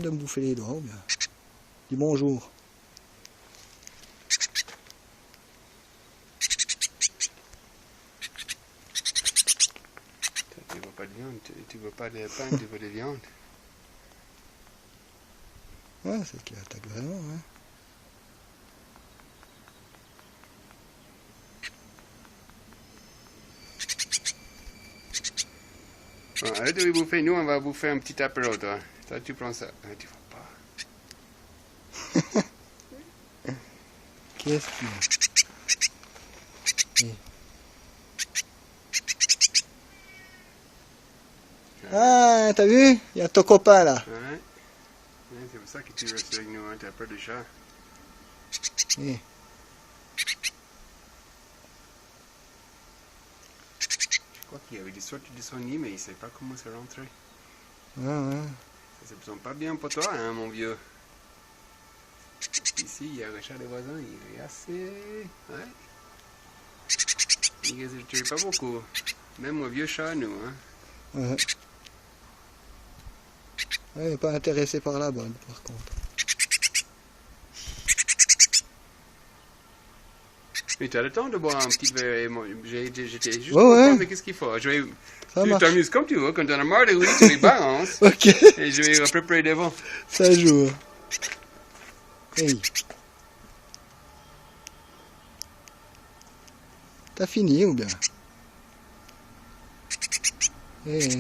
de me bouffer les doigts, ou bien. Dis bonjour. Tu vois pas de viande, tu vois pas de pain, tu vois de viande. Ouais, c'est qu'il attaque vraiment, hein. Bon, arrête de bouffer, nous on va bouffer un petit apéro, toi. Toi tu prends ça. Ah, tu vois pas. Qu'est-ce qu'il y a? Ah, t'as vu? Il y a ton copain là. Ouais. Ouais, c'est pour ça que tu restes avec nous, hein. T'as peur du chat. Eh. Je crois qu'il y avait des sorties de son nid, mais il sait pas comment se rentrer. Ouais. Ça se sent pas bien pour toi, hein, mon vieux. Ici, il y a le chat des voisins, il est assez... Ouais. Il ne tue pas beaucoup. Même mon vieux chat, nous, hein. Ouais. Ouais, il n'est pas intéressé par la bonne, par contre. Mais tu as le temps de boire un petit verre. J'étais juste Ouais, pour ouais. prendre qu'est-ce qu'il faut. Tu marche. t'amuses comme tu veux. Quand tu en as marre de lui, tu les balances. Ok, Et je vais préparer devant. ça joue. Hey. T'as fini ou bien? Eh.